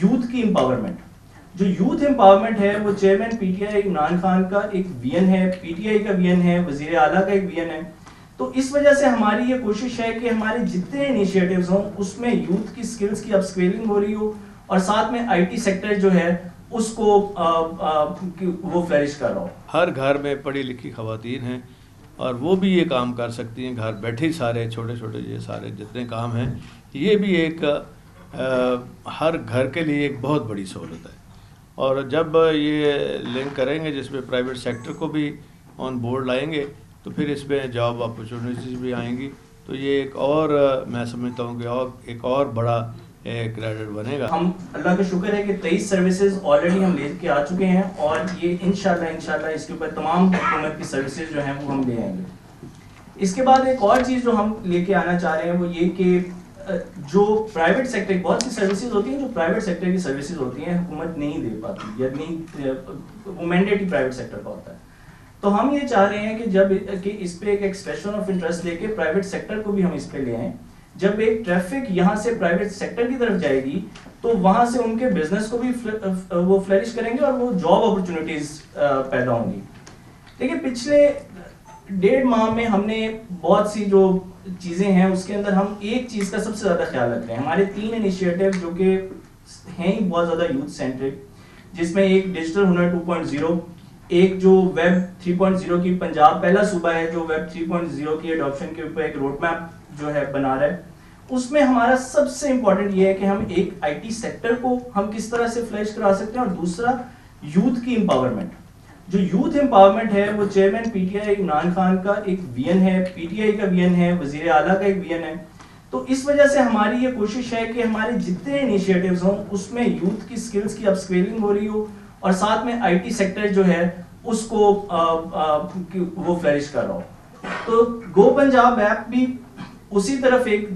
Youth کی empowerment. جو youth empowerment ہے وہ chairman P T I Imran Khan کا ایک وین ہے, پی ٹی آئی کا وین ہے, وزیر اعلیٰ کا ایک وین ہے. تو اس وجہ سے ہماری یہ کوشش ہے کہ ہمارے جتنے انیشیٹوز ہوں اس میں یوتھ کی سکلز کی اپ اسکیلنگ ہو رہی ہو, اور ساتھ میں آئی ٹی سیکٹر جو ہے اس کو وہ فلرش کر رہا ہو. ہر گھر میں پڑھی لکھی خواتین ہیں اور وہ بھی یہ کام کر سکتی ہیں گھر بیٹھے. سارے چھوٹے چھوٹے یہ سارے جتنے کام ہیں یہ بھی ایک ہر گھر کے لیے ایک بہت بڑی سہولت ہے. اور جب یہ لنک کریں گے جس میں پرائیویٹ سیکٹر کو بھی آن بورڈ لائیں گے تو پھر اس میں جاب اپرچونیٹیز بھی آئیں گی. تو یہ ایک اور میں سمجھتا ہوں کہ اور ایک اور بڑا کریڈٹ بنے گا. ہم اللہ کا شکر ہے کہ 23 سروسز آلریڈی ہم لے کے آ چکے ہیں, اور یہ انشاءاللہ اس کے اوپر تمام حکومت کی سروسز جو ہیں وہ ہم لے آئیں گے. اس کے بعد ایک اور چیز جو ہم لے کے آنا چاہ رہے ہیں وہ یہ کہ جو پرائیویٹ سیکٹر, بہت سی سروسز ہوتی ہیں جو پرائیویٹ سیکٹر کی سروسز ہوتی ہیں حکومت نہیں دے پاتی, یا نہیں, وہ مینڈیٹری پرائیویٹ سیکٹر کا ہوتا ہے. تو ہم یہ چاہ رہے ہیں کہ جب کہ اس پہ ایک ایکسپریشن آف انٹرسٹ لے کے پرائیویٹ سیکٹر کو بھی ہم اس پہ لے آئیں. جب ایک ٹریفک یہاں سے پرائیویٹ سیکٹر کی طرف جائے گی تو وہاں سے ان کے بزنس کو بھی وہ فلرش کریں گے اور وہ جاب اپرچونیٹیز پیدا ہوں گی. دیکھیے پچھلے 1.5 ماہ میں ہم نے بہت سی جو چیزیں ہیں اس کے اندر ہم ایک چیز کا سب سے زیادہ خیال رکھ رہے ہیں. ہمارے 3 انیشیٹو جو کہ ہیں ہی بہت زیادہ یوتھ سینٹرک, جس میں ایک ڈیجیٹل ہنر 2.0, ایک جو ویب 3.0 کی پنجاب پہلا صوبہ ہے جو ویب 3.0 کی اڈاپشن کے اوپر ایک روڈ میپ جو ہے بنا رہا ہے. اس میں ہمارا سب سے امپورٹنٹ یہ ہے کہ ہم ایک آئی ٹی سیکٹر کو ہم کس طرح سے فلرش کرا سکتے ہیں, اور دوسرا یوتھ کی امپاورمنٹ. جو یوتھ امپاورمنٹ ہے وہ chairman P T I Imran Khan کا ایک وین ہے, پی ٹی آئی کا وین ہے, وزیر اعلیٰ کا ایک وین ہے. تو اس وجہ سے ہماری یہ کوشش ہے کہ ہمارے جتنے انیشیٹوز ہوں اس میں یوتھ کی سکلز کی اپ اسکیلنگ ہو رہی ہو, اور ساتھ میں آئی ٹی سیکٹر جو ہے اس کو وہ فلرش کر رہا ہو. تو گو پنجاب ایپ بھی اسی طرف ایک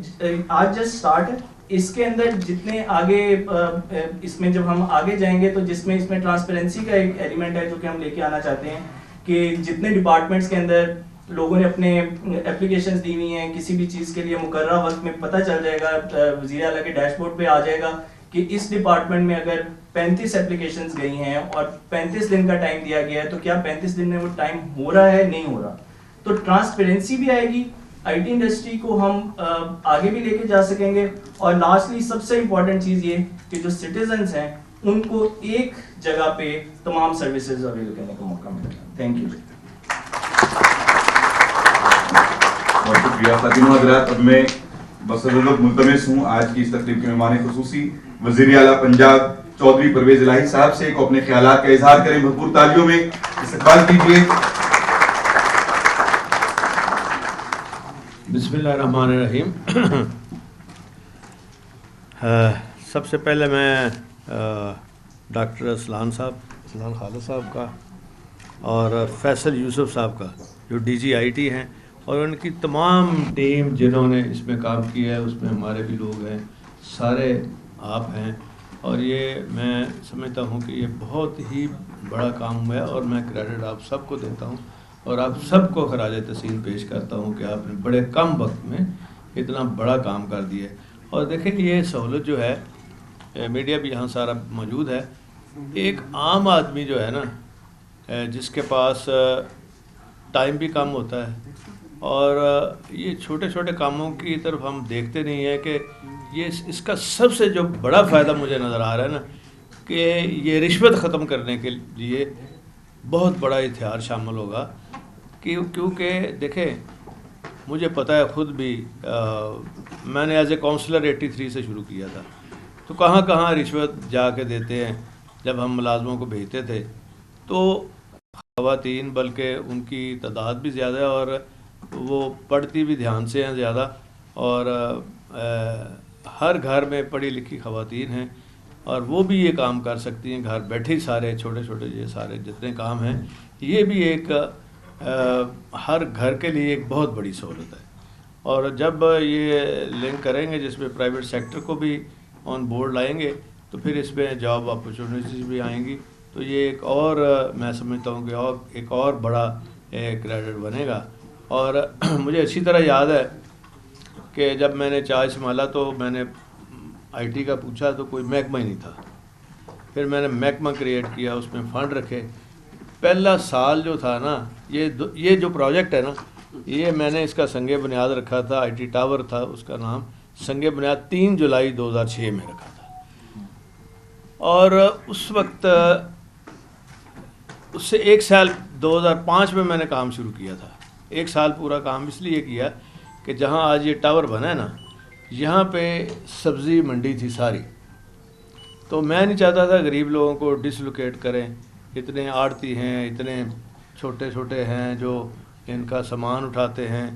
آج جسٹ اسٹارٹ ہے. اس کے اندر جتنے آگے اس میں جب ہم آگے جائیں گے تو جس میں اس میں ٹرانسپیرنسی کا ایک ایلیمنٹ ہے جو کہ ہم لے کے آنا چاہتے ہیں کہ جتنے ڈپارٹمنٹس کے اندر لوگوں نے اپنے اپلیکیشنز دی ہوئی ہیں کسی بھی چیز کے لیے مقررہ وقت میں پتہ چل جائے گا, وزیر اعلیٰ کے ڈیش بورڈ پہ آ جائے گا کہ اس ڈپارٹمنٹ میں اگر 35 اپلیکیشنز گئی ہیں اور 35 دن کا ٹائم دیا گیا ہے تو کیا 35 دن میں وہ ٹائم ہو رہا ہے, نہیں ہو رہا. تو ٹرانسپیرنسی بھی آئے گی, آئی ٹی انڈسٹری کو ہم آگے بھی لے کے جا سکیں گے, اور لاسٹلی سب سے امپورٹنٹ چیز یہ کہ جو سٹیزنز ہیں ان کو ایک جگہ پہ تمام سروسز اویل کرنے کا موقع ملے گا. Thank you. بہت شکریہ خاتون حضرات. اب میں بصدد ملتمس ہوں آج کی اس تقریب کے مہمان خصوصی وزیر اعلیٰ پنجاب چودھری پرویز الہی صاحب سے کو اپنے خیالات کا اظہار کریں. بھرپور تالیوں میں استقبال کیجیے. بسم اللہ الرحمن الرحیم. سب سے پہلے میں ڈاکٹر اسلان خالد صاحب کا اور فیصل یوسف صاحب کا جو ڈی جی آئی ٹی ہیں, اور ان کی تمام ٹیم جنہوں نے اس میں کام کیا ہے, اس میں ہمارے بھی لوگ ہیں, سارے آپ ہیں, اور یہ میں سمجھتا ہوں کہ یہ بہت ہی بڑا کام ہوا ہے, اور میں کریڈٹ آپ سب کو دیتا ہوں اور آپ سب کو خراج تحسین پیش کرتا ہوں کہ آپ نے بڑے کم وقت میں اتنا بڑا کام کر دیا ہے. اور دیکھیں یہ سہولت جو ہے, میڈیا بھی یہاں سارا موجود ہے, ایک عام آدمی جو ہے نا جس کے پاس ٹائم بھی کم ہوتا ہے, اور یہ چھوٹے چھوٹے کاموں کی طرف ہم دیکھتے نہیں ہیں کہ یہ اس کا سب سے جو بڑا فائدہ مجھے نظر آ رہا ہے نا کہ یہ رشوت ختم کرنے کے لیے بہت بڑا ہتھیار شامل ہوگا. کیونکہ دیکھیں مجھے پتہ ہے, خود بھی میں نے ایز اے کونسلر 83 سے شروع کیا تھا, تو کہاں کہاں رشوت جا کے دیتے ہیں. جب ہم ملازموں کو بھیجتے تھے تو خواتین بلکہ ان کی تعداد بھی زیادہ ہے اور وہ پڑھتی بھی دھیان سے ہیں زیادہ, اور ہر گھر میں پڑھی لکھی خواتین ہیں اور وہ بھی یہ کام کر سکتی ہیں گھر بیٹھے. سارے چھوٹے چھوٹے یہ سارے جتنے کام ہیں یہ بھی ایک ہر گھر کے لیے ایک بہت بڑی سہولت ہے. اور جب یہ لنک کریں گے جس میں پرائیویٹ سیکٹر کو بھی آن بورڈ لائیں گے تو پھر اس میں جاب اپرچونیٹیز بھی آئیں گی. تو یہ ایک اور میں سمجھتا ہوں کہ اور ایک اور بڑا کریڈٹ بنے گا. اور مجھے اچھی طرح یاد ہے کہ جب میں نے چارج سنبھالا تو میں نے آئی ٹی کا پوچھا تو کوئی محکمہ ہی نہیں تھا. پھر میں نے محکمہ کریٹ کیا, اس میں فنڈ رکھے. پہلا سال جو تھا نا, یہ جو پروجیکٹ ہے نا, یہ میں نے اس کا سنگ بنیاد رکھا تھا, آئی ٹی ٹاور تھا اس کا نام, سنگ بنیاد 3 جولائی 2006 میں رکھا تھا. اور اس وقت اس سے 1 سال 2005 میں نے کام شروع کیا تھا. 1 سال پورا کام اس لیے کیا کہ جہاں آج یہ ٹاور بنا ہے نا, یہاں پہ سبزی منڈی تھی ساری. تو میں نہیں چاہتا تھا غریب لوگوں کو ڈسلوکیٹ کریں. اتنے آڑتی ہیں, اتنے چھوٹے چھوٹے ہیں جو ان کا سامان اٹھاتے ہیں.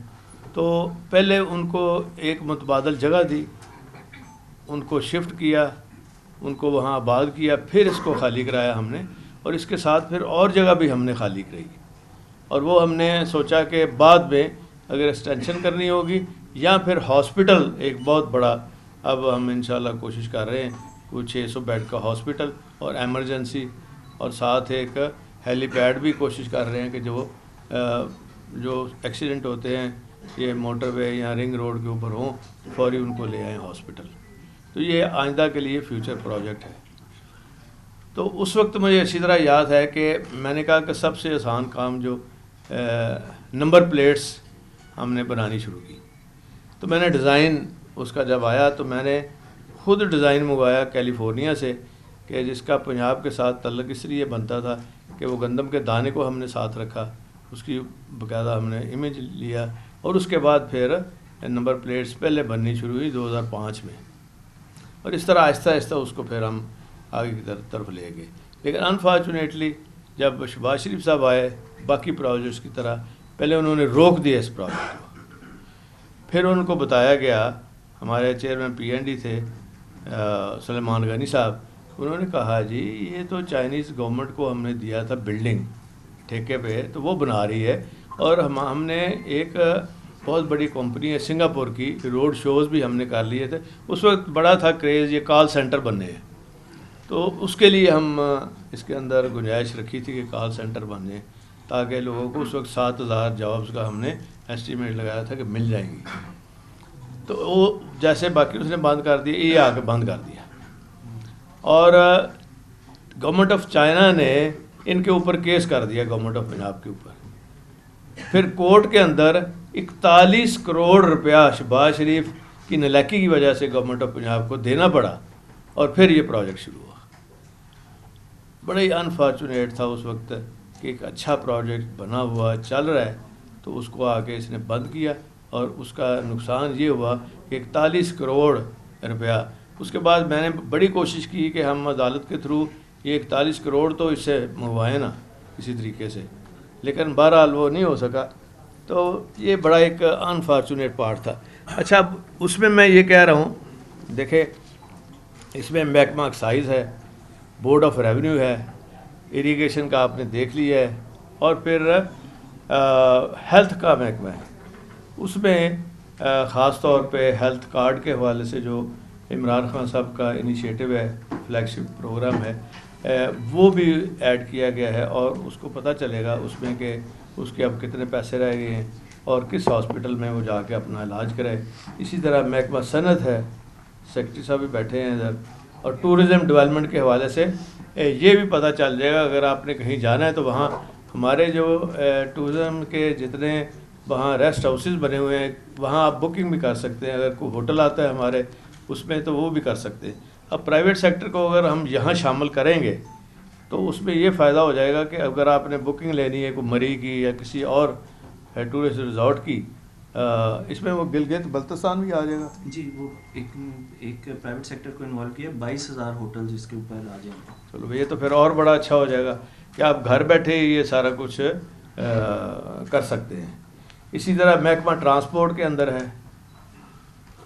تو پہلے ان کو ایک متبادل جگہ دی, ان کو شفٹ کیا, ان کو وہاں آباد کیا, پھر اس کو خالی کرایا ہم نے, اور اس کے ساتھ پھر اور جگہ بھی ہم نے خالی کرائی. اور وہ ہم نے سوچا کہ بعد میں اگر ایکسٹینشن کرنی ہوگی یا پھر ہاسپٹل ایک بہت بڑا, اب ہم انشاءاللہ کوشش کر رہے ہیں کوئی 600 بیڈ کا ہاسپٹل اور ایمرجنسی, اور ساتھ ایک ہیلی پیڈ بھی کوشش کر رہے ہیں کہ جو ایکسیڈنٹ ہوتے ہیں یہ موٹر وے یا رنگ روڈ کے اوپر ہوں, فوری ان کو لے آئیں ہاسپٹل. تو یہ آئندہ کے لیے فیوچر پروجیکٹ ہے. تو اس وقت مجھے اچھی طرح یاد ہے کہ میں نے کہا کہ سب سے آسان کام جو نمبر پلیٹس ہم نے بنانی شروع کی. تو میں نے ڈیزائن اس کا جب آیا تو میں نے خود ڈیزائن منگوایا کیلیفورنیا سے, کہ جس کا پنجاب کے ساتھ تعلق اس لیے بنتا تھا کہ وہ گندم کے دانے کو ہم نے ساتھ رکھا, اس کی باقاعدہ ہم نے امیج لیا, اور اس کے بعد پھر نمبر پلیٹس پہلے بننی شروع ہوئی 2005 میں. اور اس طرح آہستہ آہستہ اس کو پھر ہم آگے کی طرف لے گئے. لیکن انفارچونیٹلی جب شہباز شریف صاحب آئے, باقی پروجیکٹس کی طرح پہلے انہوں نے روک دیا اس پروجیکٹ کو. پھر ان کو بتایا گیا, ہمارے چیئرمین PND تھے سلیمان غنی صاحب, انہوں نے کہا جی یہ تو چائنیز گورنمنٹ کو ہم نے دیا تھا بلڈنگ ٹھیکے پہ, تو وہ بنا رہی ہے, اور ہم نے ایک بہت بڑی کمپنی ہے سنگاپور کی, روڈ شوز بھی ہم نے کر لیے تھے. اس وقت بڑا تھا کریز یہ کال سینٹر بننے ہیں, تو اس کے لیے ہم اس کے اندر گنجائش رکھی تھی کہ کال سینٹر بنے, تاکہ لوگوں کو اس وقت 7,000 جابس کا ہم نے ایسٹیمیٹ لگایا تھا کہ مل جائیں گی. تو وہ جیسے باقی اس نے بند کر دیا, یہ آ کے بند کر دیا. اور گورنمنٹ آف چائنا نے ان کے اوپر کیس کر دیا, گورنمنٹ آف پنجاب کے اوپر. پھر کورٹ کے اندر 41 کروڑ روپیہ شہباز شریف کی نالاکی کی وجہ سے گورنمنٹ آف پنجاب کو دینا پڑا, اور پھر یہ پروجیکٹ شروع ہوا. بڑا ہی انفارچونیٹ تھا اس وقت کہ ایک اچھا پروجیکٹ بنا ہوا چل رہا ہے, تو اس کو آ کے اس نے بند کیا, اور اس کا نقصان یہ ہوا کہ 41 کروڑ روپیہ. اس کے بعد میں نے بڑی کوشش کی کہ ہم عدالت کے تھرو یہ 41 کروڑ تو اس سے منگوائیں نا کسی طریقے سے, لیکن بہرحال وہ نہیں ہو سکا. تو یہ بڑا ایک انفارچونیٹ پارٹ تھا. اچھا, اب اس میں یہ کہہ رہا ہوں, دیکھیں اس میں محکمہ ایکسائز ہے, بورڈ آف ریونیو ہے, اریگیشن کا آپ نے دیکھ لیا ہے, اور پھر ہیلتھ کا محکمہ ہے. اس میں خاص طور پہ ہیلتھ کارڈ کے حوالے سے جو عمران خان صاحب کا انیشیٹو ہے, فلیگ شپ پروگرام ہے, وہ بھی ایڈ کیا گیا ہے, اور اس کو پتہ چلے گا اس میں کہ اس کے اب کتنے پیسے رہ گئے ہیں اور کس ہاسپٹل میں وہ جا کے اپنا علاج کرے. اسی طرح محکمہ صنعت ہے, سیکرٹری صاحب بھی بیٹھے ہیں ادھر, اور ٹورزم ڈیولپمنٹ کے حوالے سے یہ بھی پتہ چل جائے گا اگر آپ نے کہیں جانا ہے تو وہاں ہمارے جو ٹورزم کے جتنے وہاں ریسٹ ہاؤسز بنے ہوئے ہیں وہاں آپ بکنگ بھی کر سکتے ہیں. اگر کوئی ہوٹل آتا ہے ہمارے اس میں تو وہ بھی کر سکتے ہیں. اب پرائیویٹ سیکٹر کو اگر ہم یہاں شامل کریں گے تو اس میں یہ فائدہ ہو جائے گا کہ اگر آپ نے بکنگ لینی ہے کوئی مری کی یا کسی اور ٹورسٹ ریزورٹ کی, اس میں وہ گلگت بلتستان بھی آ جائے گا. جی, وہ ایک پرائیویٹ سیکٹر کو انوالو کیا, 22,000 ہوٹل جس کے اوپر آ جائیں گے. چلو یہ تو پھر اور بڑا اچھا ہو جائے گا کہ آپ گھر بیٹھے یہ سارا کچھ کر سکتے ہیں. اسی طرح محکمہ ٹرانسپورٹ کے اندر ہے,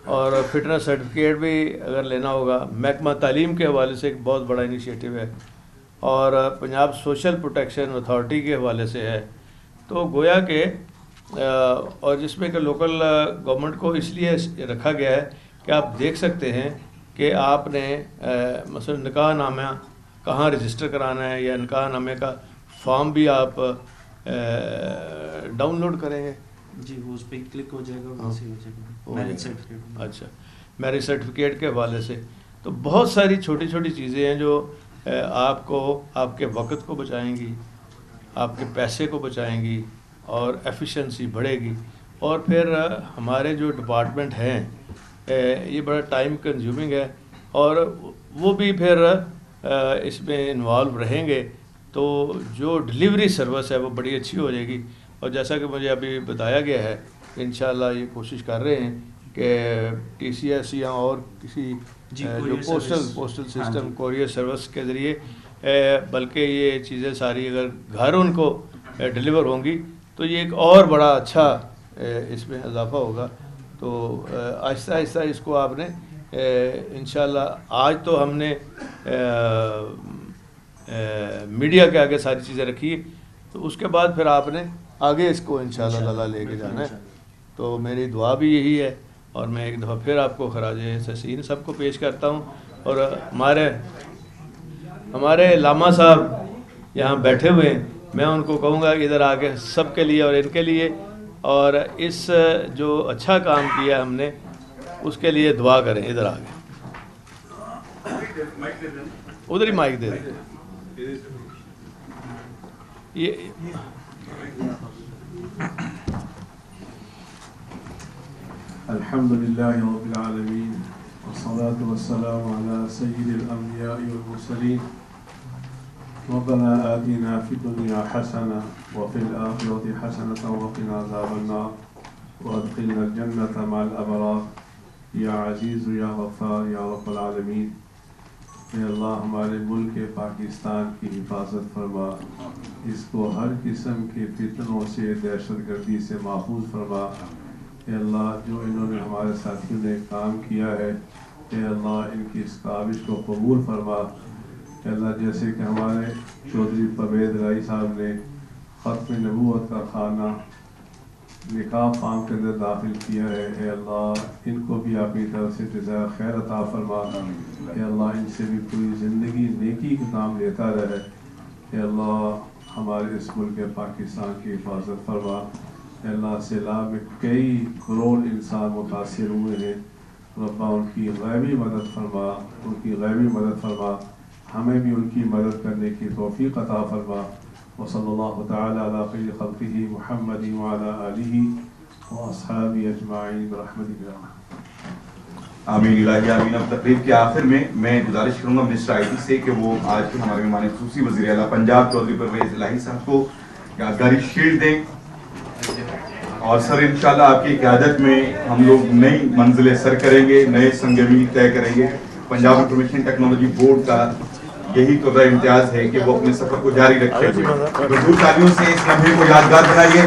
اور فٹنس سرٹیفکیٹ بھی اگر لینا ہوگا. محکمہ تعلیم کے حوالے سے ایک بہت بڑا انیشیٹو ہے, اور پنجاب سوشل پروٹیکشن اتھارٹی کے حوالے سے ہے. تو گویا کہ اور جس میں کہ لوکل گورنمنٹ کو اس لیے رکھا گیا ہے کہ آپ دیکھ سکتے ہیں کہ آپ نے مثلا نکاح نامہ کہاں رجسٹر کرانا ہے, یا نکاح نامے کا فارم بھی آپ ڈاؤن لوڈ کریں گے. جی, وہ اس پہ کلک ہو جائے گا, وہاں سے ہو جائے گا میرج سرٹیفکیٹ. اچھا, میرج سرٹیفکیٹ کے حوالے سے تو بہت ساری چھوٹی چھوٹی چیزیں ہیں جو آپ کو آپ کے وقت کو بچائیں گی، آپ کے پیسے کو بچائیں گی اور ایفیشنسی بڑھے گی. اور پھر ہمارے جو ڈپارٹمنٹ ہیں یہ بڑا ٹائم کنزیومنگ ہے اور وہ بھی پھر اس میں انوالو رہیں گے تو جو ڈلیوری سروس ہے وہ بڑی اچھی ہو جائے گی. اور جیسا کہ مجھے ابھی بتایا گیا ہے کہ انشاءاللہ یہ کوشش کر رہے ہیں کہ ٹی سی ایس یا اور کسی جو پوسٹل سسٹم کوریئر سروس کے ذریعے بلکہ یہ چیزیں ساری اگر گھر ان کو ڈلیور ہوں گی تو یہ ایک اور بڑا اچھا اس میں اضافہ ہوگا. تو آہستہ آہستہ اس کو آپ نے انشاءاللہ آج تو ہم نے میڈیا کے آگے ساری چیزیں رکھی تو اس کے بعد پھر آپ نے آگے اس کو انشاءاللہ تعالیٰ لے کے جانا ہے. تو میری دعا بھی یہی ہے اور میں ایک دفعہ پھر آپ کو خراج تحسین سب کو پیش کرتا ہوں. اور ہمارے لاما صاحب یہاں بیٹھے ہوئے ہیں، میں ان کو کہوں گا کہ ادھر آگے سب کے لیے اور ان کے لیے اور اس جو اچھا کام کیا ہم نے اس کے لیے دعا کریں. ادھر آگے ادھر ہی مائک دے دیں. الحمد لله رب العالمين والصلاة والسلام على سيد الأنبياء والمرسلين. ربنا آتنا في الدنيا حسنة وفي الآخرة حسنة وقنا عذاب النار وادخلنا الجنة مع الأبرار يا عزيز يا غفار يا رب العالمين. اے اللہ ہمارے ملک پاکستان کی حفاظت فرما، اس کو ہر قسم کے فتنوں سے دہشت گردی سے محفوظ فرما. اے اللہ جو انہوں نے ہمارے ساتھیوں نے کام کیا ہے اے اللہ ان کی اس کاوش کو قبول فرما. اے اللہ جیسے کہ ہمارے چودھری پرویز رائی صاحب نے ختم نبوت کا خانہ نکاح فارم کے اندر داخل کیا ہے، اے اللہ ان کو بھی اپنی طرف سے جزائے خیر عطا فرما. اے اللہ ان سے بھی پوری زندگی نیکی کا کام لیتا رہے. اے اللہ ہمارے اس ملک پاکستان کی حفاظت فرما. اے اللہ سیلاب میں کئی کروڑ انسان متاثر ہوئے ہیں، ربا ان کی غیبی مدد فرما، ان کی غیبی مدد فرما. ہمیں بھی ان کی مدد کرنے کی توفیق عطا فرما. وصلی اللہ تعالی علی خیر خلقہ محمد وعلی آلہ واصحابہ اجمعین برحمتک. آمین الہی آمین. اب تقریب کے آخر میں گزارش کروں گا منسٹر آئی ٹی سے کہ وہ آج کے ہمارے مہمان خصوصی وزیر اعلیٰ پنجاب چودھری پرویز الہی صاحب کو یادگاری شیلڈ دیں. اور سر انشاءاللہ آپ کی قیادت میں ہم لوگ نئی منزلیں سر کریں گے، نئے سنگ میل طے کریں گے. پنجاب انفارمیشن ٹیکنالوجی بورڈ کا یہی تو امتیاز ہے کہ وہ اپنے سفر کو جاری رکھے ہوئے. حضور تالیوں سے اس لمحے کو یادگار بنائیے.